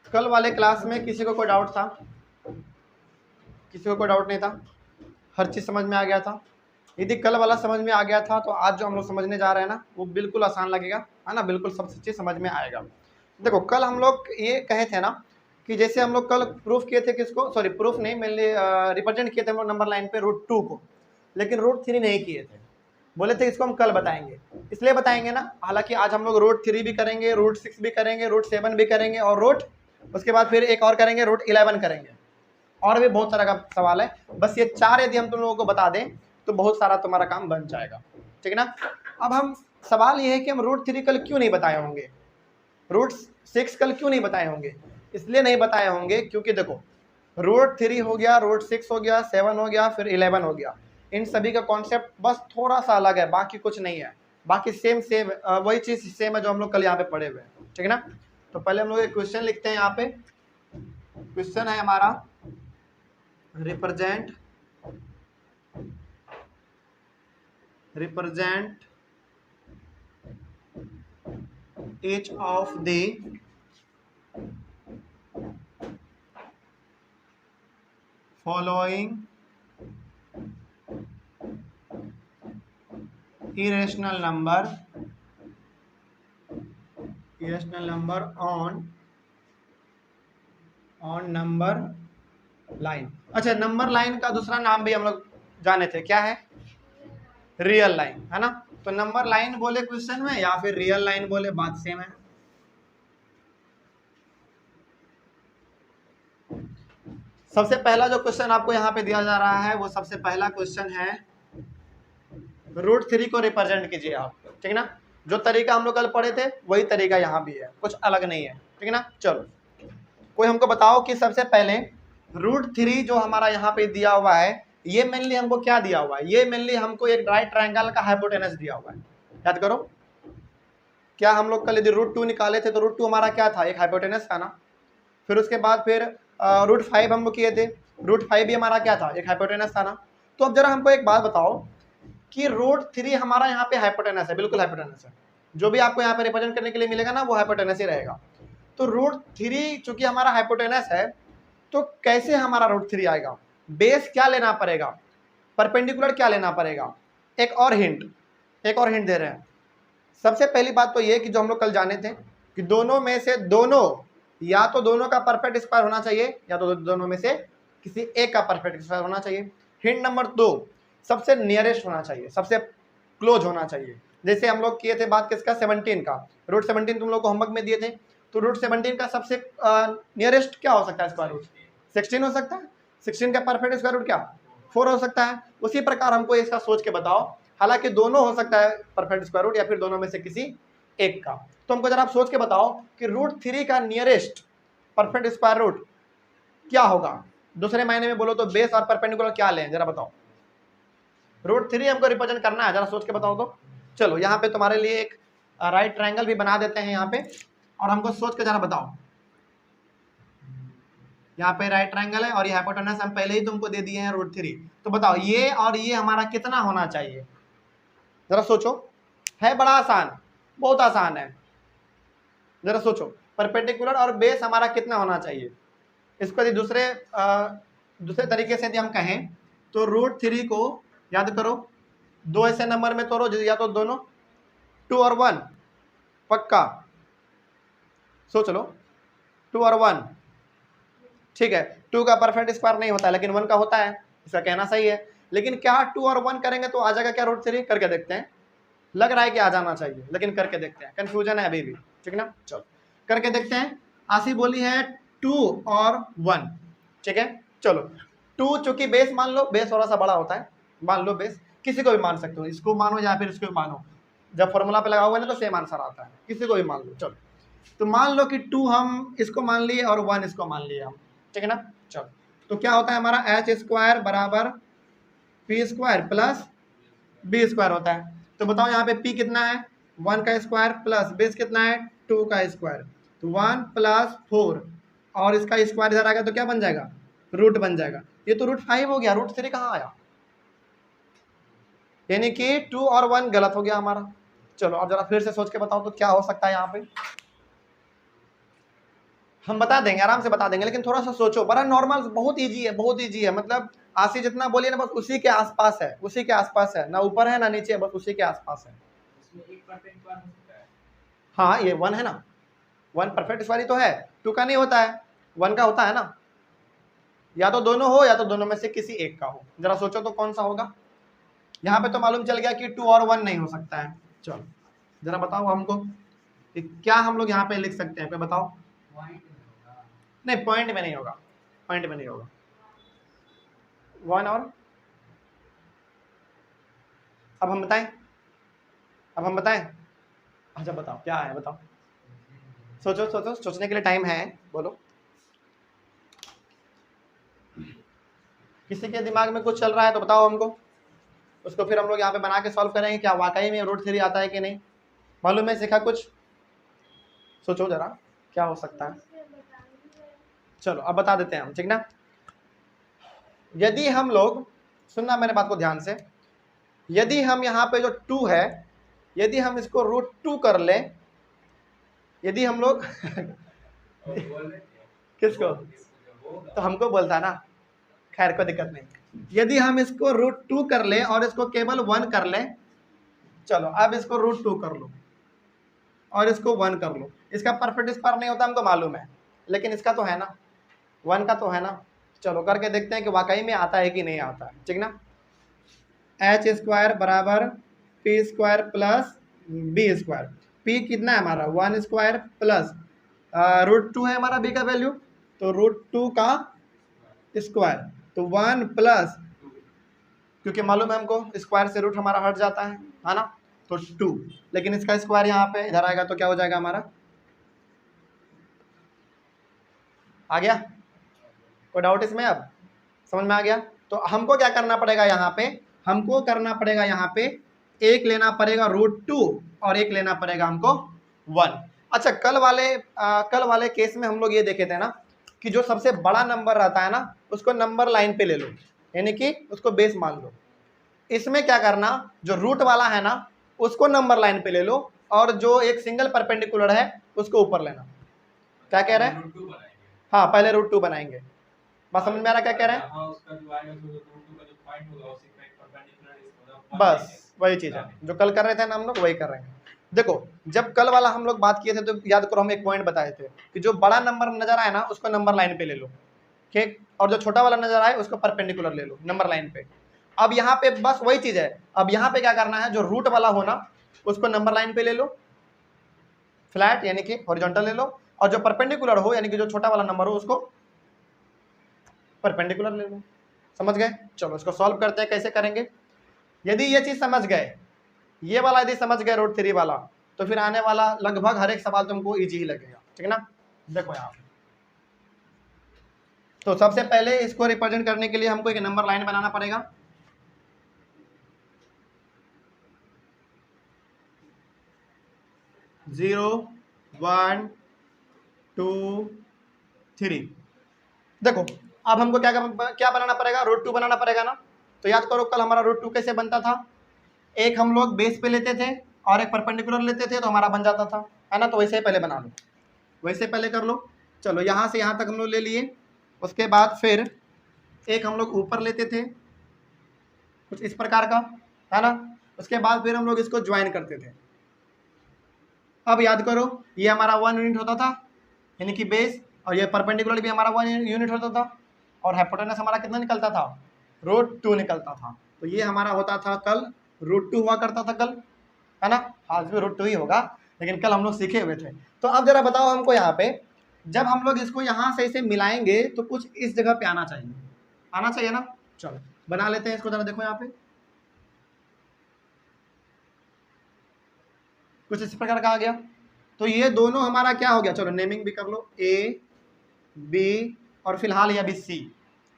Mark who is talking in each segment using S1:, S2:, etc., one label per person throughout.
S1: कल वाले क्लास में किसी को कोई डाउट था? किसी को कोई डाउट नहीं था? हर चीज़ समझ में आ गया था? यदि कल वाला समझ में आ गया था तो आज जो हम लोग समझने जा रहे हैं ना वो बिल्कुल आसान लगेगा, है ना, बिल्कुल सब चीज़ समझ में आएगा। देखो कल हम लोग ये कहे थे ना कि जैसे हम लोग कल प्रूफ किए थे किसको, सॉरी प्रूफ नहीं, मेनली रिप्रेजेंट किए थे हम लोग नंबर लाइन पे √2 को, लेकिन √3 नहीं किए थे। बोले थे इसको हम कल बताएंगे, इसलिए बताएंगे ना। हालांकि आज हम लोग √3 भी करेंगे, √6 भी करेंगे, √7 भी करेंगे और उसके बाद फिर एक और करेंगे, √11 करेंगे। और भी बहुत सारा का सवाल है, बस ये 4 यदि हम तुम लोगों को बता दें तो बहुत सारा तुम्हारा काम बन जाएगा, ठीक है ना। अब हम सवाल ये है कि हम √3 कल क्यों नहीं बताए होंगे, √6 कल क्यों नहीं बताए होंगे? इसलिए नहीं बताए होंगे क्योंकि देखो √3 हो गया, √6 हो गया, 7 हो गया, फिर 11 हो गया, इन सभी का कॉन्सेप्ट बस थोड़ा सा अलग है, बाकी कुछ नहीं है, बाकी सेम वही चीज सेम है जो हम लोग कल यहाँ पे पढ़े हुए हैं, ठीक है ना। तो पहले हम लोग एक क्वेश्चन लिखते हैं। यहाँ पे क्वेश्चन है हमारा represent each of the following irrational number on number line। अच्छा, नंबर लाइन का दूसरा नाम भी हम लोग जाने थे, क्या है? रियल लाइन, है ना। तो नंबर लाइन बोले क्वेश्चन में या फिर रियल लाइन बोले, बात सेम है। सबसे पहला जो क्वेश्चन आपको यहाँ पे दिया जा रहा है वो सबसे पहला क्वेश्चन है √3 को रिप्रेजेंट कीजिए आप, ठीक है ना। जो तरीका हम लोग कल पढ़े थे वही तरीका यहाँ भी है, कुछ अलग नहीं है, ठीक है ना। चलो कोई हमको बताओ कि सबसे पहले √3 जो हमारा यहाँ पे दिया हुआ है ये मेनली हमको क्या दिया हुआ है? ये मेनली हमको एक राइट ट्रायंगल का हाइपोटेनस दिया हुआ है। याद करो, क्या हम लोग कल यदि √2 निकाले थे तो √2 हमारा क्या था? एक हाइपोटेनस था ना। फिर उसके बाद फिर √5 हम लोग किए थे, √5 भी हमारा क्या था? एक हाइपोटेनस था ना। तो अब जरा हमको एक बात बताओ कि √3 हमारा यहाँ पे हाइपोटेनस है, बिल्कुल हाइपोटेनस है। जो भी आपको यहाँ पे रिप्रेजेंट करने के लिए मिलेगा ना वो हाइपोटेनस ही रहेगा। तो √3 चूंकि हमारा हाइपोटेनस है तो कैसे हमारा √3 आएगा? बेस क्या लेना पड़ेगा, परपेंडिकुलर क्या लेना पड़ेगा? एक और हिंट दे रहे हैं। सबसे पहली बात तो ये कि जो हम लोग कल जाने थे कि दोनों में से या तो दोनों का परफेक्ट स्क्वायर होना चाहिए या तो दोनों में से किसी एक का परफेक्ट स्क्वायर होना चाहिए। हिंट नंबर 2, सबसे नियरेस्ट होना चाहिए, सबसे क्लोज होना चाहिए। जैसे हम लोग किए थे बात किसका? 17 का। √17 तुम लोग को होमवर्क में दिए थे, तो √17 का सबसे नियरेस्ट क्या हो सकता है? स्क्वायर रूट 16 हो सकता है। 16 का परफेक्ट स्क्वायर रूट क्या? 4 हो सकता है। उसी प्रकार हमको इसका सोच के बताओ, हालांकि दोनों हो सकता है परफेक्ट स्क्वायर रूट या फिर दोनों में से किसी एक का। तो हमको जरा आप सोच के बताओ कि √3 का नियरेस्ट परफेक्ट स्क्वायर रूट क्या होगा? दूसरे मायने में बोलो तो बेस और परपेंडिकुलर क्या लें, जरा बताओ। √3 हमको रिप्रेजेंट करना है, जरा सोच के बताओ तो। चलो यहाँ पे तुम्हारे लिए एक राइट ट्रायंगल भी बना देते हैं यहाँ पे, और हमको सोच के जरा बताओ। यहाँ पे राइट ट्रायंगल है और ये हाइपोटेनस हम पहले ही तुमको दे दिए हैं √3। तो बताओ ये और ये हमारा कितना होना चाहिए? जरा सोचो, है बड़ा आसान, बहुत आसान है। जरा सोचो, परपेंडिकुलर और बेस हमारा कितना होना चाहिए? इसको यदि दूसरे तरीके से यदि हम कहें तो √3 को याद करो, दो ऐसे नंबर में तोड़ो या तो दोनों 2 और 1, पक्का सोच लो, 2 और 1, ठीक है। 2 का परफेक्ट स्क्वायर नहीं होता है लेकिन 1 का होता है, इसका कहना सही है। लेकिन क्या 2 और 1 करेंगे तो आ जाएगा क्या √3? करके देखते हैं। लग रहा है कि आ जाना चाहिए लेकिन करके देखते हैं, कंफ्यूजन है अभी भी, ठीक ना। चलो करके देखते हैं। आशी बोली है 2 और 1, ठीक है। चलो 2 चूंकि बेस मान लो, बेस थोड़ा सा बड़ा होता है, मान लो बेस, किसी को भी मान सकते हो, इसको मानो या फिर इसको भी मानो, जब फॉर्मूला पे लगा हुआ है ना तो सेम आंसर आता है, किसी को भी मान लो। चलो तो मान लो कि 2 हम इसको मान लिए और 1 इसको मान लिए हम, ठीक है ना। चलो तो क्या होता है हमारा h² बराबर p² प्लस b² होता है। तो बताओ यहाँ पे p कितना है? 1 का स्क्वायर प्लस बेस कितना है? 2 का स्क्वायर, तो 1 + 4 और इसका स्क्वायर इधर आ गया तो क्या बन जाएगा? रूट बन जाएगा। ये तो √5 हो गया, √3 कहाँ आया? यानी कि 2 और 1 गलत हो गया हमारा। चलो अब जरा फिर से सोच के बताओ तो क्या हो सकता है यहाँ पे? हम बता देंगे, आराम से बता देंगे, लेकिन थोड़ा सा सोचो, बड़ा नॉर्मल, बहुत इजी है, बहुत इजी है। मतलब आशी जितना बोलिए ना, बस उसी के आसपास है, उसी के आसपास है, ना ऊपर है ना नीचे है, बस उसी के आसपास है। हाँ ये 1 है ना, 1 परफेक्ट स्क्वायर तो है, 2 का नहीं होता है, 1 का होता है ना। या तो दोनों हो या तो दोनों में से किसी एक का हो। जरा सोचो तो कौन सा होगा। यहाँ पे तो मालूम चल गया कि 2 और 1 नहीं हो सकता है। चलो जरा बताओ हमको कि क्या हम लोग यहाँ पे लिख सकते हैं, कोई बताओ। नहीं, पॉइंट में नहीं होगा, पॉइंट में नहीं होगा। 1 और अब हम बताएं, अब हम बताएं। अच्छा बताओ क्या है, बताओ, सोचो सोचो, सोचने के लिए टाइम है, बोलो। किसी के दिमाग में कुछ चल रहा है तो बताओ हमको, उसको फिर हम लोग यहाँ पे बना के सॉल्व करेंगे। क्या वाकई में √3 आता है कि नहीं, मालूम है, सीखा कुछ, सोचो जरा क्या हो सकता है। चलो अब बता देते हैं हम, ठीक ना। यदि हम लोग, सुनना मेरे बात को ध्यान से, यदि हम यहाँ पे जो 2 है, यदि हम इसको √2 कर ले, यदि हम लोग किसको, तो हमको बोलता ना, खैर कोई दिक्कत नहीं। यदि हम इसको √2 कर ले और इसको केवल 1 कर ले, चलो अब इसको √2 कर लो और इसको 1 कर लो। इसका परफेक्ट स्क्वायर नहीं होता हमको मालूम है, लेकिन इसका तो है ना, 1 का तो है ना। चलो करके देखते हैं कि वाकई में आता है कि नहीं आता है, ठीक ना। h² बराबर p² प्लस b²। p कितना है हमारा, 1² प्लस √2 है हमारा b का वैल्यू, तो √2 का स्क्वायर, तो 1 प्लस, क्योंकि मालूम है हमको स्क्वायर से रूट हमारा हट जाता है ना, तो 2। लेकिन इसका स्क्वायर यहाँ पे इधर आएगा तो क्या हो जाएगा हमारा, आ गया, कोई डाउट इसमें, अब समझ में आ गया। तो हमको क्या करना पड़ेगा यहाँ पे, हमको करना पड़ेगा यहाँ पे, एक लेना पड़ेगा √2 और एक लेना पड़ेगा हमको 1। अच्छा कल वाले केस में हम लोग ये देखे थे ना कि जो सबसे बड़ा नंबर रहता है ना उसको नंबर लाइन पे ले लो, यानी कि उसको बेस मान लो। इसमें क्या करना, जो रूट वाला है ना उसको नंबर लाइन पे ले लो और जो एक सिंगल परपेंडिकुलर है उसको ऊपर लेना। क्या कह रहे हैं, हाँ पहले √2 बनाएंगे, बस समझ में आ रहा क्या कह रहे हैं। बस वही चीज है जो कल कर रहे थे ना, हम लोग वही कर रहे हैं। देखो जब कल वाला हम लोग बात किए थे तो याद करो हम एक पॉइंट बताए थे कि जो बड़ा नंबर नजर आए ना उसको नंबर लाइन पे ले लो, ठीक, और जो छोटा वाला नजर आए उसको परपेंडिकुलर ले लो नंबर लाइन पे। अब यहाँ पे बस वही चीज है, अब यहाँ पे क्या करना है, जो रूट वाला हो ना उसको नंबर लाइन पे ले लो फ्लैट, यानी कि हॉरिजॉन्टल ले लो, और जो परपेंडिकुलर हो यानी कि जो छोटा वाला नंबर हो उसको परपेंडिकुलर ले लो। समझ गए, चलो इसको सॉल्व करते हैं, कैसे करेंगे। यदि ये चीज समझ गए, ये वाला यदि समझ गए √3 वाला, तो फिर आने वाला लगभग हर एक सवाल तुमको इजी ही लगेगा, ठीक ना। देखो यहाँ तो सबसे पहले इसको रिप्रेजेंट करने के लिए हमको एक नंबर लाइन बनाना पड़ेगा। जीरो 1 2 3। देखो अब हमको क्या बनाना पड़ेगा, √2 बनाना पड़ेगा ना। तो याद करो कल हमारा √2 कैसे बनता था, एक हम लोग बेस पे लेते थे और एक परपेंडिकुलर लेते थे तो हमारा बन जाता था, है ना। तो वैसे ही पहले बना लो, वैसे पहले कर लो। चलो यहाँ से यहाँ तक हम लोग ले लिए, उसके बाद फिर एक हम लोग ऊपर लेते थे कुछ इस प्रकार का, है ना। उसके बाद फिर हम लोग इसको ज्वाइन करते थे। अब याद करो ये हमारा 1 यूनिट होता था यानी कि बेस, और ये परपेंडिकुलर भी हमारा 1 यूनिट होता था, और हाइपोटेनस हमारा कितना निकलता था, √2 निकलता था। तो ये हमारा होता था कल √2 हुआ करता था कल, है ना। आज भी √2 ही होगा, लेकिन कल हम लोग सीखे हुए थे। तो अब जरा बताओ हमको यहाँ पे, जब हम लोग इसको यहाँ से इसे मिलाएंगे तो कुछ इस जगह पे आना चाहिए, आना चाहिए ना। चलो बना लेते हैं इसको, जरा देखो यहाँ पे कुछ इस प्रकार का आ गया। तो ये दोनों हमारा क्या हो गया, चलो नेमिंग भी कर लो, A B और फिलहाल ये अभी C,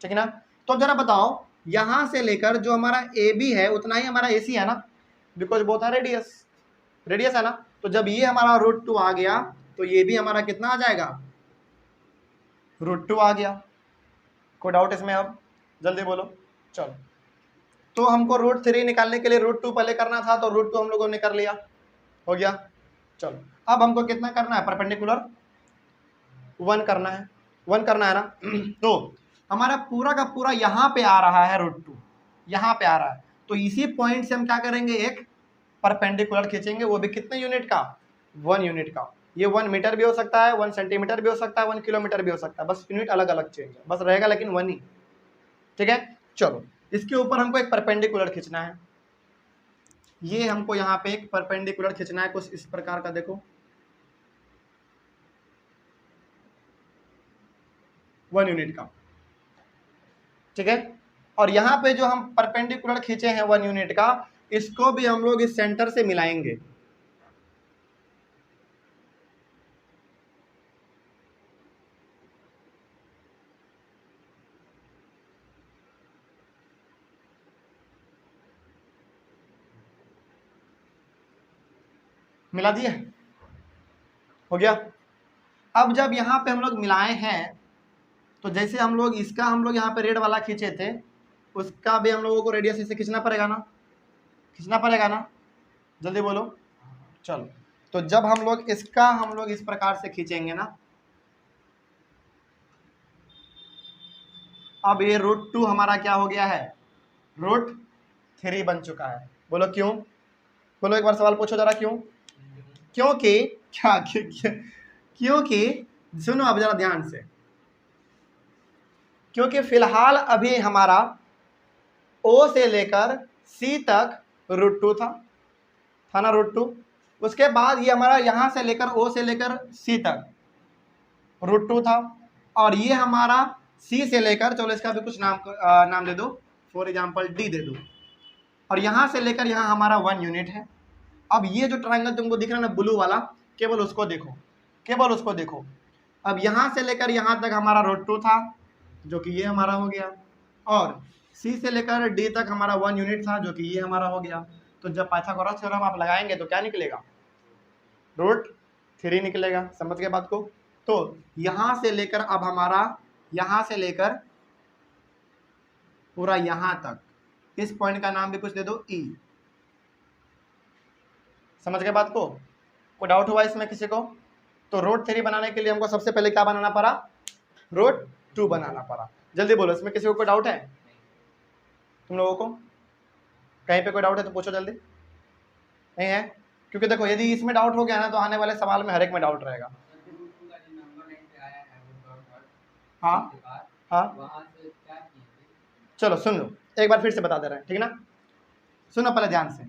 S1: ठीक है ना। तो अब जरा बताओ यहाँ से लेकर जो हमारा AB है उतना ही हमारा AC है ना, बिकॉज बोथ है रेडियस, रेडियस है ना। तो जब ये हमारा √2 आ गया तो ये भी हमारा कितना आ जाएगा, √2 आ गया। कोई डाउट इसमें, अब जल्दी बोलो। चलो तो हमको √3 निकालने के लिए √2 पहले करना था, तो √2 हम लोगों ने कर लिया, हो गया। चलो अब हमको कितना करना है, परपेंडिकुलर 1 करना है, 1 करना है ना। तो हमारा पूरा का पूरा यहाँ पे आ रहा है √2, यहाँ पे आ रहा है। तो इसी पॉइंट से हम क्या करेंगे, एक परपेंडिकुलर खींचेंगे, वो भी कितने यूनिट का, 1 यूनिट का। ये 1 मीटर भी हो सकता है, 1 सेंटीमीटर भी हो सकता है, 1 किलोमीटर भी हो सकता है, बस यूनिट अलग अलग चेंज है, बस रहेगा लेकिन 1 ही। ठीक है, चलो इसके ऊपर हमको एक परपेंडिकुलर खींचना है। ये हमको यहाँ पे एक परपेंडिकुलर खींचना है कुछ इस प्रकार का, देखो 1 यूनिट का। ठीक है, और यहाँ पे जो हम परपेंडिकुलर खींचे हैं 1 यूनिट का, इसको भी हम लोग इस सेंटर से मिलाएंगे। मिला दिए, हो गया। अब जब यहाँ पे हम लोग मिलाए हैं, तो जैसे हम लोग इसका हम लोग यहाँ पे रेड वाला खींचे थे, उसका भी हम लोगों को रेडियस इसे खींचना पड़ेगा ना, खींचना पड़ेगा ना, जल्दी बोलो। चलो, तो जब हम लोग इसका हम लोग इस प्रकार से खींचेंगे ना, अब ये √2 हमारा क्या हो गया है, √3 बन चुका है। बोलो क्यों, बोलो एक बार सवाल पूछो जरा, क्यों? क्योंकि क्या, क्योंकि सुनो अब जरा ध्यान से, क्योंकि फिलहाल अभी हमारा O से लेकर C तक √2 था ना, √2। उसके बाद ये हमारा यहाँ से लेकर O से लेकर C तक √2 था, और ये हमारा C से लेकर, चलो इसका भी कुछ नाम दे दो, फॉर एग्जाम्पल D दे दो, और यहाँ से लेकर यहाँ हमारा 1 यूनिट है। अब ये जो ट्रायंगल तुमको दिख रहा है ना ब्लू वाला, केवल उसको देखो, केवल उसको देखो। अब यहाँ से लेकर यहाँ तक हमारा √2 था, जो कि ये हमारा हो गया, और C से लेकर D तक हमारा 1 यूनिट था, जो कि ये हमारा हो गया। तो जब पाइथागोरस थ्योरम आप लगाएंगे तो क्या निकलेगा, √3 निकलेगा। समझ गए बात को? तो यहाँ से लेकर अब हमारा, यहाँ से लेकर पूरा यहाँ तक, इस पॉइंट का नाम भी कुछ दे दो E। समझ गए बात को? कोई डाउट हुआ इसमें किसी को? तो √3 बनाने के लिए हमको सबसे पहले क्या बनाना पड़ा, √2 बनाना पड़ा। जल्दी बोलो, इसमें किसी को कोई डाउट है? तुम लोगों को कहीं पे कोई डाउट है तो पूछो जल्दी। नहीं है? क्योंकि देखो यदि इसमें डाउट हो गया ना, तो आने वाले सवाल में हर एक में डाउट रहेगा। हाँ हाँ, चलो सुन लो, एक बार फिर से बता दे रहे हैं, ठीक ना? सुनो पहले ध्यान से,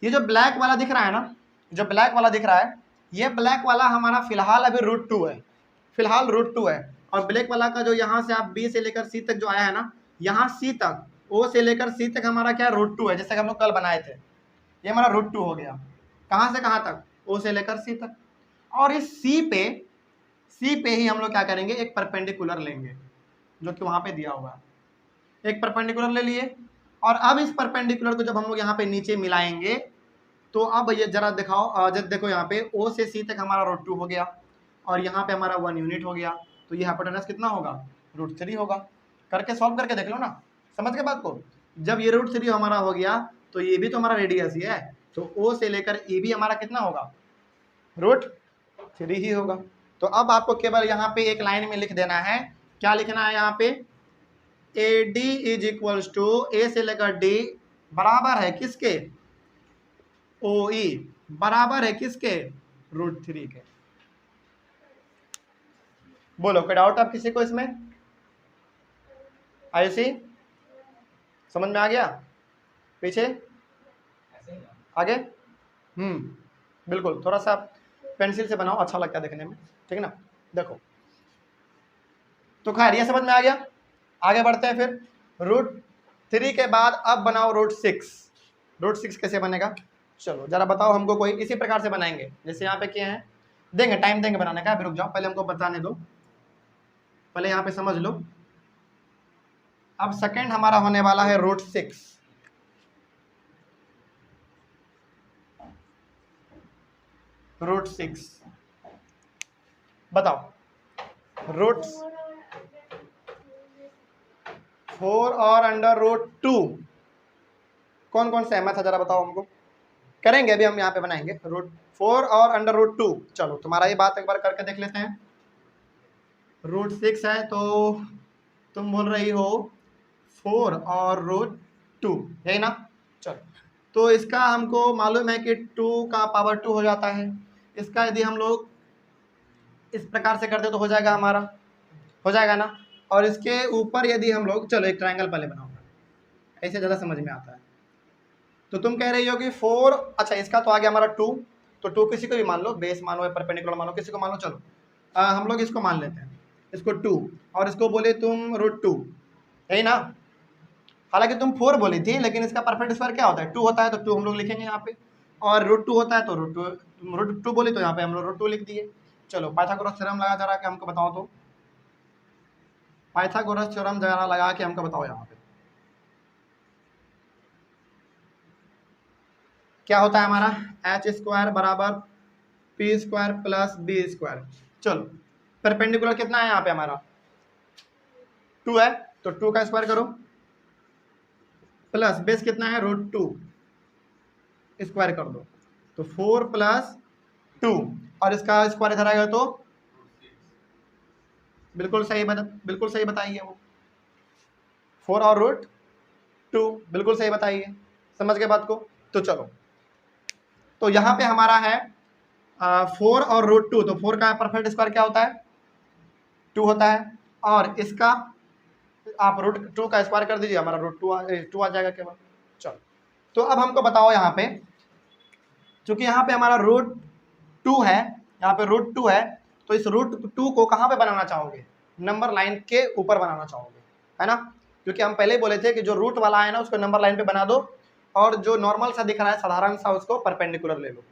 S1: ये जो ब्लैक वाला दिख रहा है ना, जो ब्लैक वाला दिख रहा है, ये ब्लैक वाला हमारा फिलहाल अभी √2 है, फिलहाल √2 है। और ब्लैक वाला का जो यहाँ से आप B से लेकर C तक जो आया है ना, यहाँ C तक, O से लेकर C तक हमारा क्या √2 है, जैसे कि हम लोग कल बनाए थे, ये हमारा √2 हो गया। कहाँ से कहाँ तक, O से लेकर C तक। और इस C पे ही हम लोग क्या करेंगे, एक परपेंडिकुलर लेंगे, जो कि वहाँ पे दिया हुआ है। एक परपेंडिकुलर ले लिए, और अब इस परपेंडिकुलर को जब हम लोग यहाँ पे नीचे मिलाएंगे, तो अब ये जरा दिखाओ, जब देखो यहाँ पे O से C तक हमारा √2 हो गया, और यहाँ पे हमारा 1 यूनिट हो गया, तो ये हाइपोटेनस कितना होगा, √3 होगा। करके सॉल्व करके देख लो ना, समझ के बात को? जब ये √3 हमारा हो गया, तो ये भी तो हमारा रेडियस ही है, तो O से लेकर E भी हमारा कितना होगा, √3 ही होगा। तो अब आपको केवल यहाँ पे एक लाइन में लिख देना है, क्या लिखना है यहाँ पे, AD is equals to A से लेकर D बराबर है किसके, OE बराबर है किसके, √3 के। बोलो कोई डाउट आप किसी को इसमें? आयुषी समझ में आ गया? पीछे आगे? बिल्कुल, थोड़ा सा पेंसिल से बनाओ, अच्छा लगता है देखने में, ठीक है ना? देखो तो खैर ये समझ में आ गया। आगे बढ़ते हैं फिर, √3 के बाद अब बनाओ √6। √6 कैसे बनेगा, चलो जरा बताओ हमको, कोई इसी प्रकार से बनाएंगे जैसे यहाँ पे किए हैं। देंगे, टाइम देंगे बनाने का, अभी रुक जाओ, पहले हमको बताने दो, पहले यहाँ पे समझ लो। अब सेकंड हमारा होने वाला है √6। √6 बताओ, √4 और √2 कौन कौन सहमत है, जरा बताओ हमको। करेंगे अभी हम यहाँ पे बनाएंगे √4 और √2। चलो तुम्हारा ये बात एक बार करके देख लेते हैं। √6 है तो तुम बोल रही हो 4 और √2, यही ना। चलो, तो इसका हमको मालूम है कि 2 का पावर 2 हो जाता है। इसका यदि हम लोग इस प्रकार से करते तो हो जाएगा हमारा, हो जाएगा ना। और इसके ऊपर यदि हम लोग, चलो एक ट्रायंगल पहले बनाऊंगा, ऐसे ज़्यादा समझ में आता है। तो तुम कह रही हो कि 4, अच्छा इसका तो आ गया हमारा 2, तो 2 किसी को भी मान लो, बेस मानो या परपेंडिकुलर मानो, किसी को मान लो। चलो हम लोग इसको मान लेते हैं, इसको 2, और इसको बोले तुम √2, यही ना। हालांकि तुम 4 बोली थी, लेकिन इसका परफेक्ट स्क्वायर क्या होता है, 2 होता है, तो 2 हम लोग लिखेंगे यहाँ पे। और √2 होता है तो √2 बोली तो यहाँ पे हम लोग √2 लिख दिए। चलो पाइथागोरस थ्योरम लगा जरा के हमको बताओ, तो पाइथागोरस थ्योरम जरा लगा के हमको बताओ यहाँ पे क्या होता है हमारा। h² बराबर p² प्लस b²। चलो परपेंडिकुलर कितना है यहाँ पे हमारा, 2 है, तो 2 का स्क्वायर करो, प्लस बेस कितना है √2, स्क्वायर कर दो, तो 4 प्लस 2, और इसका स्क्वायर इधर आएगा तो बिल्कुल सही बताइए वो, 4 और √2, बिल्कुल सही बताइए, समझ के बात को। तो चलो, तो यहाँ पे हमारा है 4 और √2, तो 4 का परफेक्ट स्क्वायर क्या होता है, 2 होता है, और इसका आप √2 का स्क्वायर कर दीजिए, हमारा √2 आ जाएगा केवल। चलो, तो अब हमको बताओ यहाँ पे, चूंकि यहाँ पे हमारा √2 है, यहाँ पे √2 है, तो इस √2 को कहाँ पे बनाना चाहोगे, नंबर लाइन के ऊपर बनाना चाहोगे, है ना। क्योंकि हम पहले ही बोले थे कि जो रूट वाला है ना उसको नंबर लाइन पे बना दो, और जो नॉर्मल सा दिख रहा है साधारण सा उसको परपेंडिकुलर ले लो।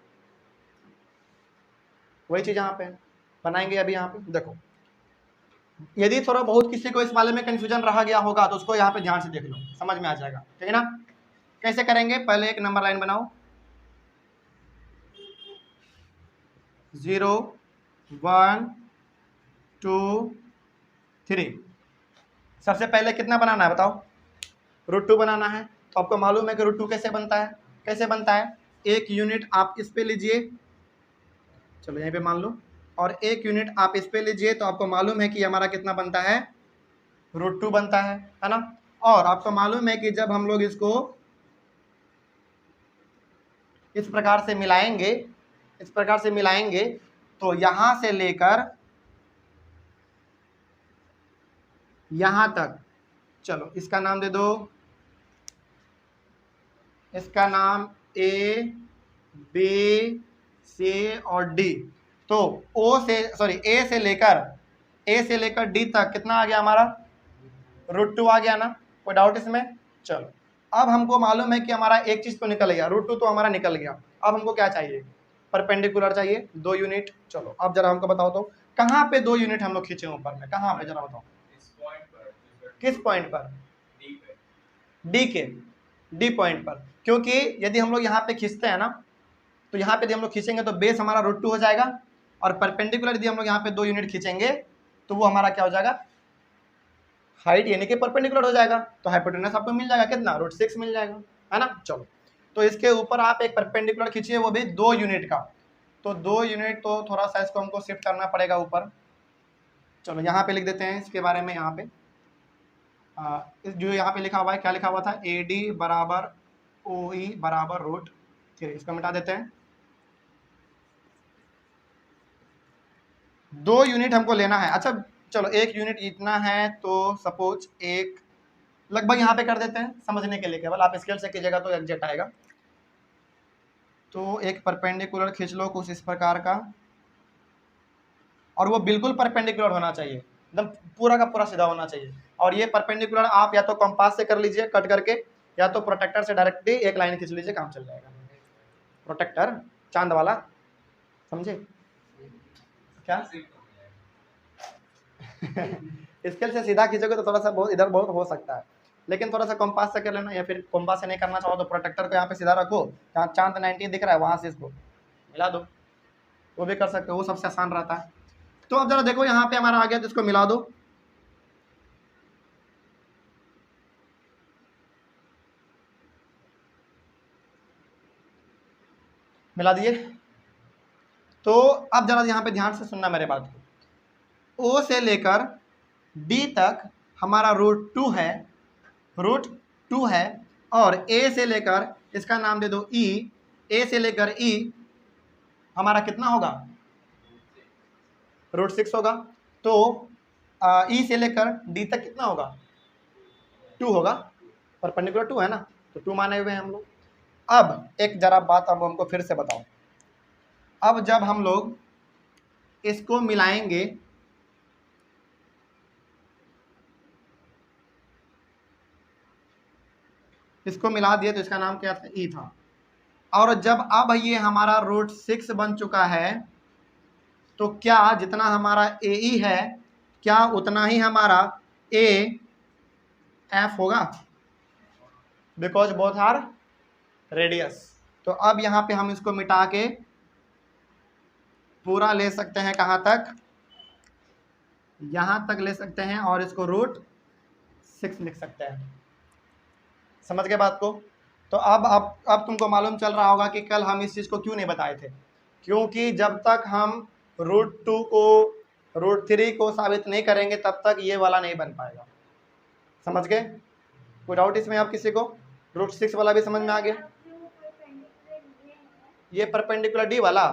S1: वही चीज यहाँ पे बनाएंगे। अभी यहाँ पे देखो, यदि थोड़ा बहुत किसी को इस वाले में कंफ्यूजन रह गया होगा तो उसको यहाँ पे ध्यान से देख लो, समझ में आ जाएगा, ठीक है ना। कैसे करेंगे, पहले एक नंबर लाइन बनाओ, 0 1 2 3। सबसे पहले कितना बनाना है बताओ, √2 बनाना है। तो आपको मालूम है कि √2 कैसे बनता है, कैसे बनता है, एक यूनिट आप इस पे लीजिए, चलो यहीं पे मान लो, और एक यूनिट आप इस पे लीजिए, तो आपको मालूम है कि हमारा कितना बनता है, √2 बनता है ना। और आपको मालूम है कि जब हम लोग इसको इस प्रकार से मिलाएंगे, इस प्रकार से मिलाएंगे, तो यहां से लेकर यहां तक, चलो इसका नाम दे दो, इसका नाम ए बी सी और डी। तो ए से लेकर डी तक कितना आ गया हमारा, √2 आ गया ना, कोई डाउट इसमें। चलो अब हमको मालूम है कि हमारा एक चीज तो निकल गया, √2 तो हमारा निकल गया। अब हमको क्या चाहिए, परपेंडिकुलर चाहिए 2 यूनिट। चलो अब जरा हमको बताओ तो कहाँ पे 2 यूनिट हम लोग खींचे ऊपर में, कहाँ पे जरा बताओ, किस पॉइंट पर, डी पॉइंट पर। क्योंकि यदि हम लोग यहाँ पे खींचते हैं ना, तो यहाँ पे यदि हम लोग खींचेंगे तो बेस हमारा √2 हो जाएगा, और परपेंडिकुलर यदि हम लोग यहाँ पे 2 यूनिट खींचेंगे तो वो हमारा क्या हो जाएगा, हाइट यानी कि परपेंडिकुलर हो जाएगा। तो हाइपोटेनस आपको मिल जाएगा कितना, √6 मिल जाएगा, है ना। चलो, तो इसके ऊपर आप एक परपेंडिकुलर खींचिए, वो भी 2 यूनिट का। तो 2 यूनिट तो थोड़ा सा इसको हमको शिफ्ट करना पड़ेगा ऊपर। चलो यहाँ पे लिख देते हैं इसके बारे में, यहाँ पे जो यहाँ पे लिखा हुआ है, क्या लिखा हुआ था, AD बराबर OE बराबर √3, इसको मिटा देते हैं। 2 यूनिट हमको लेना है। अच्छा चलो, 1 यूनिट इतना है, तो सपोज एक लगभग यहाँ पे कर देते हैं समझने के लिए, केवल आप स्केल से कीजिएगा तो एग्जैक्ट आएगा। तो एक परपेंडिकुलर खींच लो कुछ इस प्रकार का, और वो बिल्कुल परपेंडिकुलर होना चाहिए, एकदम पूरा का पूरा सीधा होना चाहिए। और ये परपेंडिकुलर आप या तो कंपास से कर लीजिए कट करके, या तो प्रोटेक्टर से डायरेक्टली एक लाइन खींच लीजिए, काम चल जाएगा। प्रोटेक्टर चांद वाला, समझे क्या स्केल से सीधा खींचोगे तो थोड़ा सा बहुत इधर बहुत हो सकता है, लेकिन थोड़ा सा कंपास से कर लेना, या फिर कंपास से नहीं करना चाहो तो प्रोटेक्टर को यहाँ पे सीधा रखो, जहाँ चांद 90 दिख रहा है वहां से इसको मिला दो, वो भी कर सकते हो, वो सबसे आसान रहता है। तो अब जरा देखो यहाँ पे हमारा आ गया, तो इसको मिला दो, मिला दिए। तो अब जरा यहाँ पे ध्यान से सुनना मेरे बात को, ओ से लेकर डी तक हमारा रूट 2 है, रूट 2 है, और ए से लेकर इसका नाम दे दो ई, ए से लेकर ई हमारा कितना होगा, रूट 6 होगा। तो ई से लेकर डी तक कितना होगा, 2 होगा, परपेंडिकुलर 2 है ना, तो 2 माने हुए हैं हम लोग। अब एक जरा बात अब हमको फिर से बताओ, अब जब हम लोग इसको मिलाएंगे, इसको मिला दिए तो इसका नाम क्या था, ई था, और जब अब ये हमारा रूट 6 बन चुका है, तो क्या जितना हमारा ए ई है क्या उतना ही हमारा ए एफ होगा, बिकॉज बोथ आर रेडियस। तो अब यहाँ पे हम इसको मिटा के पूरा ले सकते हैं, कहाँ तक, यहाँ तक ले सकते हैं, और इसको रूट 6 लिख सकते हैं। समझ गए बात को। तो अब तुमको मालूम चल रहा होगा कि कल हम इस चीज़ को क्यों नहीं बताए थे, क्योंकि जब तक हम रूट 2 को रूट 3 को साबित नहीं करेंगे तब तक ये वाला नहीं बन पाएगा। समझ गए, कोई डाउट इसमें आप किसी को, रूट 6 वाला भी समझ में आ गया, ये परपेंडिकुलर डी वाला,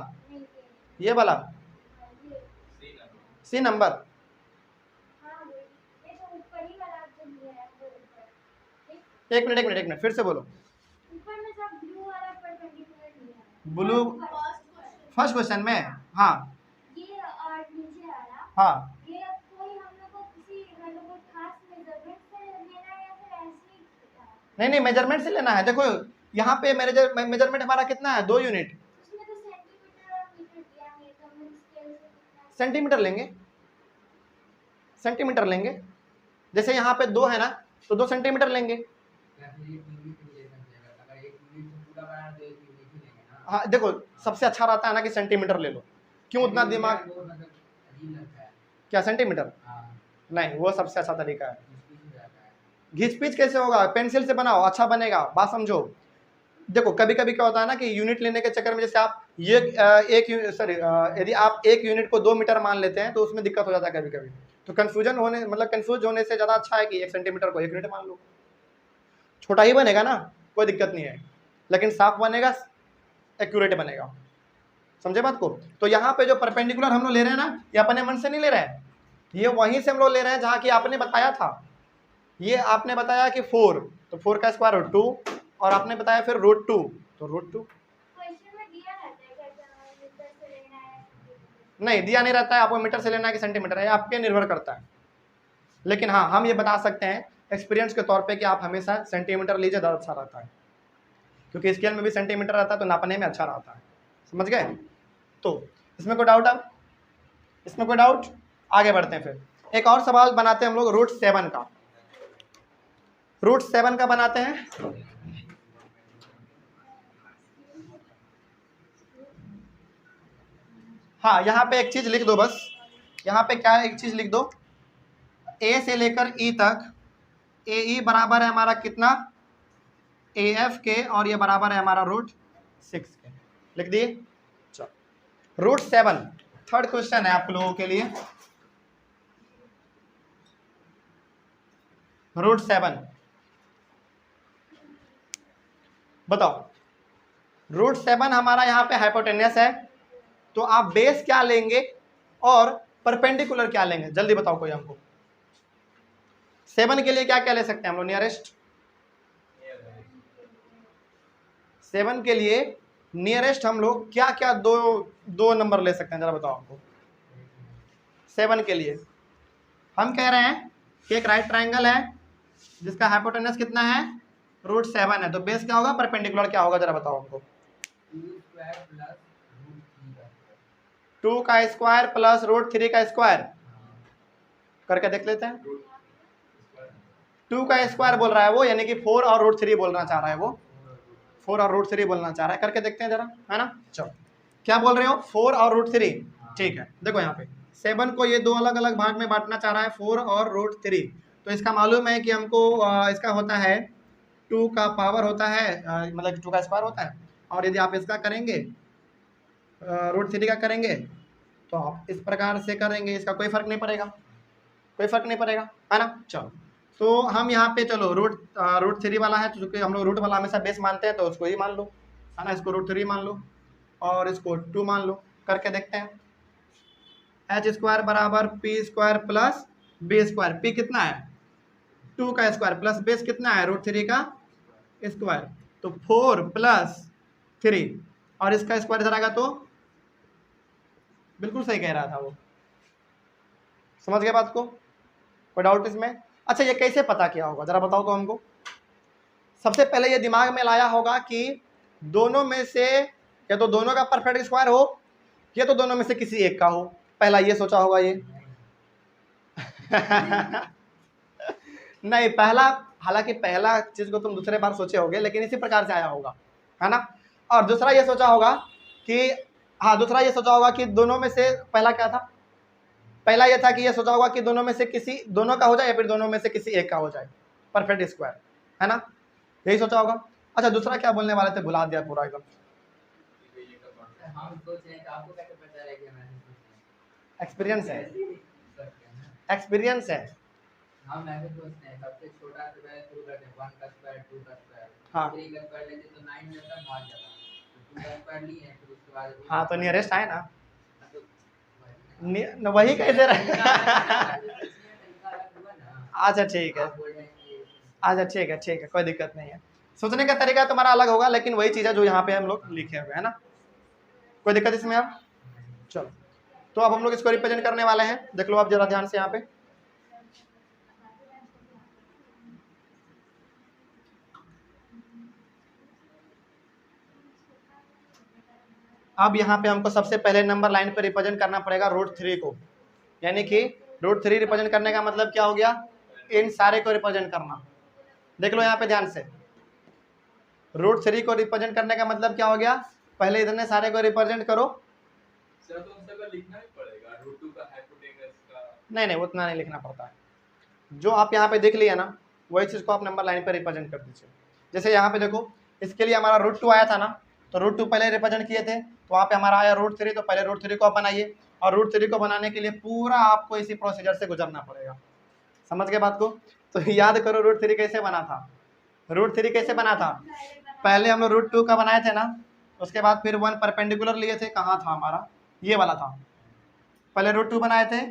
S1: ये वाला सी नंबर, एक मिनट फिर से बोलो, ब्लू फर्स्ट क्वेश्चन में, हाँ हाँ, नहीं मेजरमेंट से लेना है। देखो यहाँ पे मेजरमेंट हमारा कितना है, 2 यूनिट, सेंटीमीटर लेंगे, सेंटीमीटर लेंगे, जैसे यहाँ पे 2 है ना, तो 2 सेंटीमीटर लेंगे। हाँ देखो सबसे अच्छा रहता है ना कि सेंटीमीटर ले लो, क्यों उतना दिमाग, क्या सेंटीमीटर, नहीं वो सबसे अच्छा तरीका है। घिच पिच कैसे होगा, पेंसिल से बनाओ, अच्छा बनेगा, बात समझो। देखो कभी कभी क्या होता है ना कि यूनिट लेने के चक्कर में, जैसे आप ये यदि आप 1 यूनिट को 2 मीटर मान लेते हैं तो उसमें दिक्कत हो जाता है कभी कभी। तो कंफ्यूजन होने मतलब कंफ्यूज होने से ज़्यादा अच्छा है कि 1 सेंटीमीटर को 1 यूनिट मान लो, छोटा ही बनेगा ना, कोई दिक्कत नहीं है, लेकिन साफ बनेगा, एक्यूरेट बनेगा। समझे बात को। तो यहाँ पे जो परपेंडिकुलर हम लोग ले रहे हैं ना, ये अपने मन से नहीं ले रहे हैं, ये वहीं से हम लोग ले रहे हैं जहाँ की आपने बताया था। ये आपने बताया कि 4, तो 4 का स्क्वायर रूट 2, और आपने बताया फिर रूट 2, तो रूट 2 नहीं दिया नहीं रहता है, आपको मीटर से लेना है कि सेंटीमीटर है, आपके निर्भर करता है। लेकिन हाँ हम ये बता सकते हैं एक्सपीरियंस के तौर पे कि आप हमेशा सेंटीमीटर लीजिए, ज़्यादा अच्छा रहता है, क्योंकि स्केल में भी सेंटीमीटर रहता है तो नापने में अच्छा रहता है। समझ गए। तो इसमें कोई डाउट, अब इसमें कोई डाउट, आगे बढ़ते हैं। फिर एक और सवाल बनाते हैं हम लोग रूट 7 का, रूट 7 का बनाते हैं। हाँ यहाँ पे एक चीज लिख दो बस, यहाँ पे क्या है, एक चीज लिख दो, ए से लेकर ई तक, ए ई बराबर है हमारा कितना, ए एफ के, और ये बराबर है हमारा रूट 6 के, लिख दिए। चलो रूट 7 थर्ड क्वेश्चन है आप लोगों के लिए, रूट 7 बताओ। रूट 7 हमारा यहाँ पे हाइपोटेन्यूस है, तो आप बेस क्या लेंगे और परपेंडिकुलर क्या लेंगे, जल्दी बताओ कोई हमको। 7 के लिए क्या क्या ले सकते हैं हम लोग, नियरेस्ट, 7 के लिए नियरेस्ट हम लोग क्या क्या दो नंबर ले सकते हैं, जरा बताओ हमको। 7 के लिए हम कह रहे हैं कि एक राइट ट्रायंगल है जिसका हाइपोटेन्यूस कितना है, रूट 7 है, तो बेस क्या होगा, परपेंडिकुलर क्या होगा, जरा बताओ हमको। 2 का स्क्वायर प्लस रूट 3 का स्क्वायर, करके देख लेते हैं। 2 का स्क्वायर बोल रहा है वो, यानी कि 4 और रूट 3 बोलना चाह रहा है वो, 4 और रूट 3 बोलना चाह रहा है, करके देखते हैं जरा, है ना। चलो क्या बोल रहे हो, 4 और रूट 3, ठीक है। देखो यहाँ पे 7 को ये 2 अलग अलग भाग में बांटना चाह रहा है, 4 और रूट 3, तो इसका मालूम है कि हमको इसका होता है 2 का पावर होता है, मतलब 2 का स्क्वायर होता है, और यदि आप इसका करेंगे रूट 3 का करेंगे तो आप इस प्रकार से करेंगे, इसका कोई फर्क नहीं पड़ेगा, कोई फर्क नहीं पड़ेगा, है ना। चलो तो हम यहाँ पे चलो रूट 3 वाला है, तो चूंकि हम लोग रूट वाला हमेशा बेस मानते हैं तो उसको ही मान लो, है ना। इसको रूट 3 मान लो और इसको 2 मान लो, करके देखते हैं। एच स्क्वायर बराबर P square plus B square, P कितना है 2 का स्क्वायर प्लस बेस कितना है रूट 3 का स्क्वायर, तो 4 प्लस 3 और इसका स्क्वायर इधर आएगा, तो बिल्कुल सही कह रहा था वो। समझ गए बात को, कोई डाउट इसमें? अच्छा ये कैसे पता किया होगा जरा बताओ तो हमको। सबसे पहले ये दिमाग में लाया होगा कि दोनों में से या तो दोनों का परफेक्ट स्क्वायर हो या तो दोनों में से किसी एक का हो, पहला ये सोचा होगा ये। नहीं, पहला, हालांकि पहला चीज को तुम दूसरे बार सोचे होगे, लेकिन इसी प्रकार से आया होगा, है ना। और दूसरा ये सोचा होगा कि, हाँ दूसरा ये सोचा होगा कि दोनों में से, पहला क्या था, पहला ये था कि ये सोचा होगा कि दोनों में से किसी, दोनों का हो जाए या फिर दोनों में से किसी एक का हो जाए परफेक्ट स्क्वायर, है ना, यही सोचा होगा। अच्छा दूसरा क्या बोलने वाले थे, भुला दिया पूरा एकदम। एक्सपीरियंस है, एक्सपीरियंस है।
S2: हम ऐसे सोचते हैं सबसे छोटा से पहले शुरू करते हैं 1 का स्क्वायर 2 का स्क्वायर,
S1: हाँ
S2: 3 का स्क्वायर लेते तो 9 मिलता है, बहुत ज्यादा, तो 2 का स्क्वायर लिए हैं, फिर उसके बाद
S1: हाँ तो नियरेस्ट आए ना,
S2: तो
S1: वही कैसे रहे। अच्छा ठीक है, अच्छा ठीक है, ठीक है, कोई दिक्कत नहीं है, सोचने का तरीका तुम्हारा अलग होगा, लेकिन वही चीज़ है जो यहाँ पे हम लोग लिखे हुए हैं ना, कोई दिक्कत इसमें अब। चलो तो अब हम लोग इसको रिप्रेजेंट करने वाले हैं, देख लो आप जरा ध्यान से यहाँ पे। अब यहाँ पे हमको सबसे पहले नंबर लाइन पे रिप्रेजेंट करना पड़ेगा रूट 3 को, यानी कि रूट 3 रिप्रेजेंट करने का मतलब क्या हो गया, इन सारे को रिप्रेजेंट करना। देख लो यहाँ पे ध्यान से, रूट 3 को रिप्रेजेंट करने का मतलब क्या हो गया, पहले इतने सारे को रिप्रेजेंट करो।
S3: सर तो उनका लिखना भी पड़ेगा रूट 2 का हाइपोटेनस का?
S1: नहीं उतना नहीं लिखना पड़ता है, जो आप यहाँ पे देख लिया ना वही चीज़ को आप नंबर लाइन पे रिप्रेजेंट कर दीजिए। जैसे यहाँ पे देखो, इसके लिए हमारा रूट 2 आया था ना, तो रूट 2 पहले रिप्रेजेंट किए थे, तो वहाँ पे हमारा आया रूट 3, तो पहले रूट 3 को आप बनाइए, और रूट 3 को बनाने के लिए पूरा आपको इसी प्रोसीजर से गुजरना पड़ेगा। समझ गए बात को? तो याद करो रूट 3 कैसे बना था, रूट 3 कैसे बना था, पहले हम लोग रूट 2 का बनाए थे ना, उसके बाद फिर 1 परपेंडिकुलर लिए थे, कहाँ था हमारा, ये वाला था, पहले रूट 2 बनाए थे,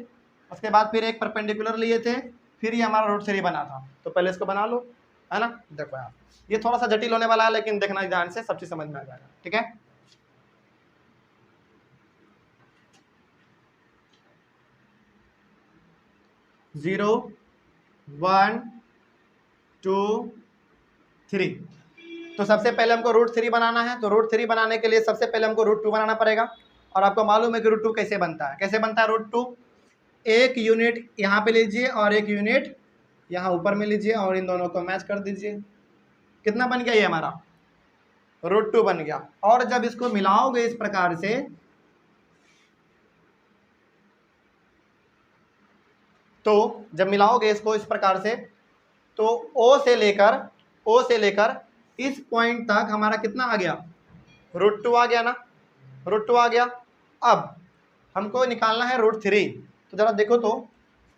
S1: उसके बाद फिर एक परपेंडिकुलर लिए थे, फिर ये हमारा रूट 3 बना था, तो पहले इसको बना लो, है ना। देखो यार ये थोड़ा सा जटिल होने वाला है, लेकिन देखना ध्यान से, सब चीज समझ में आ जाएगा, ठीक है। जीरो 1 2 3, तो सबसे पहले हमको रूट 3 बनाना है, तो रूट 3 बनाने के लिए सबसे पहले हमको रूट 2 बनाना पड़ेगा, और आपको मालूम है कि रूट 2 कैसे बनता है, कैसे बनता है रूट 2, एक यूनिट यहाँ पे लीजिए और एक यूनिट यहाँ ऊपर में लीजिए, और इन दोनों को मैच कर दीजिए, कितना बन गया ये हमारा रूट 2 बन गया। और जब इसको मिलाओगे इस प्रकार से, तो जब मिलाओगे इसको इस प्रकार से, तो ओ से लेकर इस पॉइंट तक हमारा कितना आ गया, रूट 2 आ गया ना, रूट 2 आ गया। अब हमको निकालना है रूट 3, तो जरा देखो तो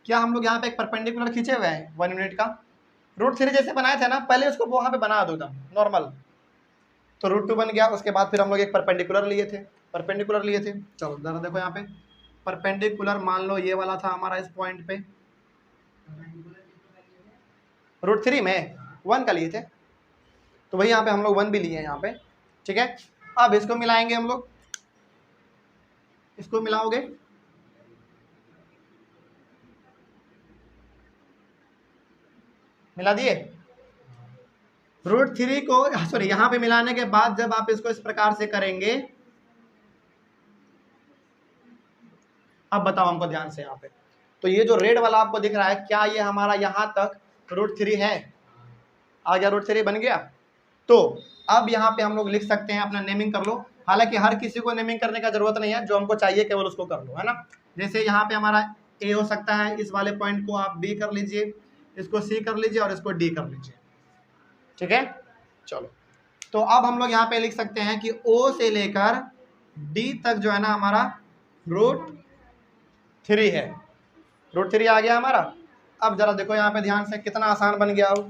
S1: क्या हम लोग यहाँ पे एक परपेंडिकुलर खींचे हुए हैं 1 यूनिट का, रूट 3 जैसे बनाए थे ना, पहले उसको वहाँ पे बना दो एकदम नॉर्मल, तो रूट 2 बन गया। उसके बाद फिर हम लोग एक परपेंडिकुलर लिए थे, चलो जरा देखो यहाँ पे, परपेंडिकुलर मान लो ये वाला था हमारा इस पॉइंट पे, रूट 3 में 1 का लिए थे, तो वही यहाँ पे हम लोग 1 भी लिए हैं यहाँ पे, ठीक है। अब इसको मिलाएंगे हम लोग, इसको मिलाओगे, मिला दिए रूट 3 को, सॉरी यहाँ पे मिलाने के बाद जब आप इसको इस प्रकार से करेंगे, अब बताओ हमको ध्यान से यहाँ पे, तो ये जो रेड वाला आपको दिख रहा है, क्या ये हमारा यहाँ तक रूट 3 है, आ गया, रूट 3 बन गया। तो अब यहाँ पे हम लोग लिख सकते हैं, अपना नेमिंग कर लो, हालांकि हर किसी को नेमिंग करने का जरूरत नहीं है, जो हमको चाहिए केवल उसको कर लो, है ना। जैसे यहाँ पे हमारा ए हो सकता है, इस वाले पॉइंट को आप बी कर लीजिए, इसको सी कर लीजिए और इसको डी कर लीजिए, ठीक है। चलो तो अब हम लोग यहाँ पे लिख सकते हैं कि ओ से लेकर डी तक जो है ना हमारा रूट 3 है, √3 आ गया हमारा। अब जरा देखो यहाँ पे ध्यान से, कितना आसान बन गया हो।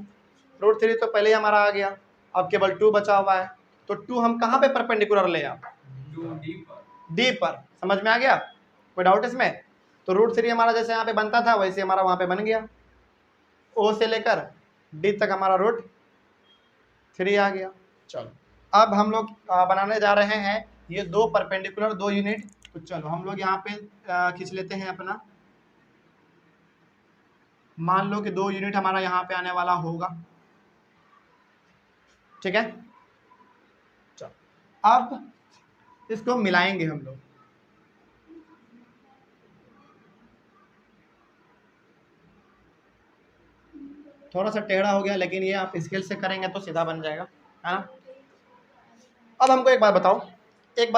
S1: √3 तो पहले ही हमारा आ गया, अब केवल 2 बचा हुआ है। तो 2 हम कहाँ पे परपेंडिकुलर ले आए?
S3: 2D पर।
S1: डी पर। समझ में आ गया? कोई डाउट इसमें? तो √3 हमारा जैसे यहाँ पे बनता था वैसे हमारा वहाँ पे बन गया, ओ से लेकर डी तक हमारा √3 आ गया। चलो अब हम लोग बनाने जा रहे हैं ये 2 परपेंडिकुलर 2 यूनिट। तो चलो हम लोग यहाँ पे खींच लेते हैं अपना, मान लो कि 2 यूनिट हमारा यहाँ पे आने वाला होगा, ठीक है। चलो अब इसको मिलाएंगे हम लोग। थोड़ा सा टेढ़ा हो गया, लेकिन ये आप स्केल से करेंगे तो सीधा बन जाएगा, है ना। अब हमको एक बात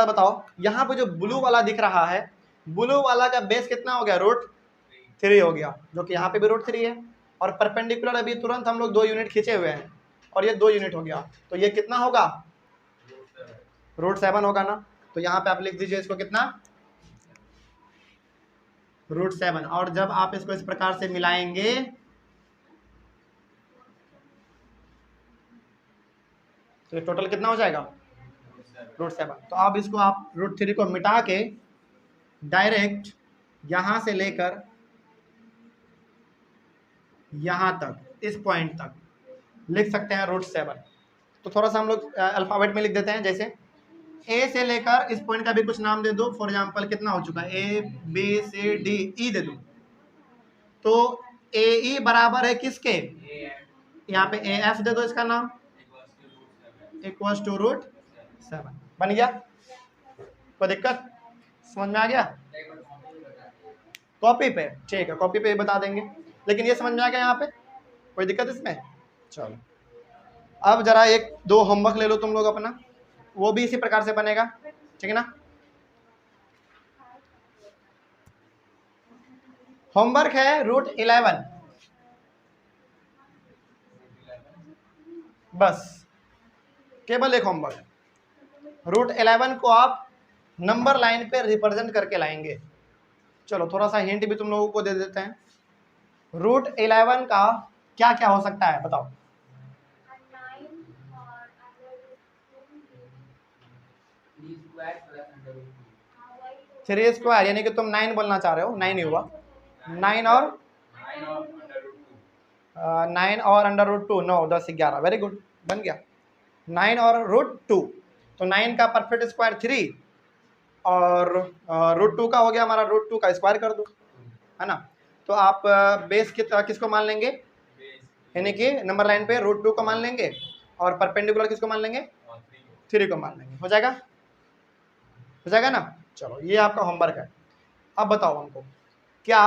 S1: बताओ, यहाँ पे जो ब्लू वाला दिख रहा है, ब्लू वाला का बेस कितना हो गया? √3 हो गया, जो कि यहाँ पे भी √3 है। और परपेंडिकुलर अभी तुरंत हम लोग 2 यूनिट खींचे हुए हैं और ये 2 यूनिट हो गया, तो ये कितना होगा? √7 होगा ना। तो यहाँ पे आप लिख दीजिए इसको कितना? √7। और जब आप इसको इस प्रकार से मिलाएंगे तो ये टोटल कितना हो जाएगा? √7। तो अब इसको आप √3 को मिटा के डायरेक्ट यहां से लेकर यहां तक, इस पॉइंट तक लिख सकते हैं √7। तो थोड़ा सा हम लोग अल्फाबेट में लिख देते हैं, जैसे ए से लेकर इस पॉइंट का भी कुछ नाम दे दो। फॉर एग्जांपल कितना हो चुका है? ए बी सी डी, ई दे दो। तो ए ई बराबर है किसके? यहाँ पे ए एफ दे दो इसका नाम, इक्वल्स टू √7। बन गया? कोई दिक्कत? समझ में आ गया? कॉपी पे ठीक है, कॉपी पे बता देंगे, लेकिन ये समझ में आ गया यहाँ पे? कोई दिक्कत इसमें? चलो अब जरा 1-2 होमवर्क ले लो तुम लोग अपना, वो भी इसी प्रकार से बनेगा, ठीक है ना। होमवर्क है √11, बस केवल एक होमवर्क। √11 को आप नंबर लाइन पे रिप्रेजेंट करके लाएंगे। चलो थोड़ा सा हिंट भी तुम लोगों को दे देते हैं। √11 का क्या क्या हो सकता है बताओ? 3 स्क्वायर, यानी कि तुम 9 बोलना चाह रहे हो, 9 ही हुआ। 9 और 9 और √2, 9 10 11, वेरी गुड, बन गया 9 और √2। तो 9 का परफेक्ट स्क्वायर 3 और √2 का हो गया हमारा, √2 का स्क्वायर कर दो, है ना। तो आप बेस किसको मान लेंगे? यानी कि नंबर लाइन पे √2 को मान लेंगे और परपेंडिकुलर किसको मान लेंगे? 3 को मान लेंगे। हो जाएगा ना। चलो ये आपका होमवर्क है। अब बताओ हमको क्या,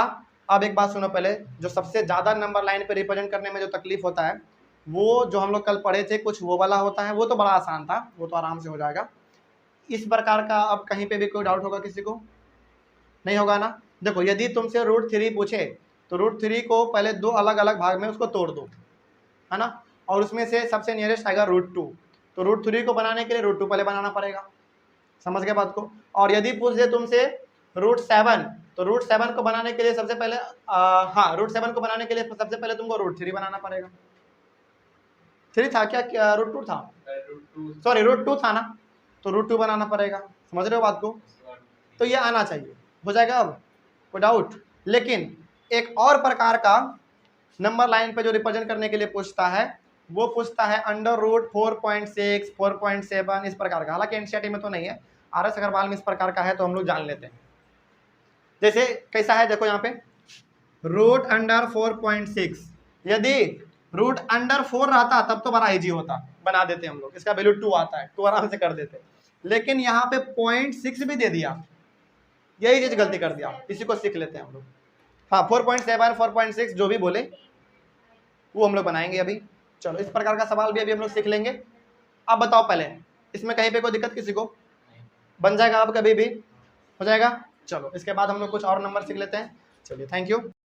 S1: अब एक बात सुनो पहले, जो सबसे ज़्यादा नंबर लाइन पे रिप्रेजेंट करने में जो तकलीफ होता है, वो जो हम लोग कल पढ़े थे कुछ वो वाला होता है, वो तो बड़ा आसान था, वो तो आराम से हो जाएगा। इस प्रकार का अब कहीं पे भी कोई डाउट होगा किसी को? नहीं होगा ना। देखो यदि तुमसे √3 पूछे तो √3 को पहले 2 अलग अलग भाग में उसको तोड़ दो, है ना, और उसमें से सबसे नियरेस्ट आएगा √2। तो √3 को बनाने के लिए √2 पहले बनाना पड़ेगा, समझ गए बात को। और यदि पूछ दे तुमसे √7, तो √7 को बनाने के लिए सबसे पहले हाँ, √7 को बनाने के लिए सबसे पहले तुमको √3 बनाना पड़ेगा। 3 था क्या √2 था? सॉरी √2 था ना, तो √2 बनाना पड़ेगा। समझ रहे हो बात को? तो ये आना चाहिए। हो जाएगा अब? कोई डाउट? लेकिन एक और प्रकार का नंबर लाइन पे जो रिप्रेजेंट करने के लिए पूछता है, वो पूछता है √4.6, 4.7, इस प्रकार का। हालांकि एनसीईआरटी में तो नहीं है, RS अग्रवाल में इस प्रकार का है, तो हम लोग जान लेते हैं। जैसे कैसा है देखो यहाँ पे, √4.6, यदि √4 रहता तब तो बड़ा इजी होता, बना देते हम लोग, इसका वैल्यू 2 आता है, 2 आराम से कर देते। लेकिन यहाँ पे 0.6 भी दे दिया, यही चीज गलती कर दिया, इसी को सीख लेते हैं हम लोग। हाँ 4.7, 4.6 जो भी बोले वो हम लोग बनाएंगे अभी। चलो इस प्रकार का सवाल भी अभी हम लोग सीख लेंगे। अब बताओ पहले, इसमें कहीं पे कोई दिक्कत किसी को? बन जाएगा अब कभी भी, हो जाएगा। चलो इसके बाद हम लोग कुछ और नंबर सीख लेते हैं। चलिए थैंक यू।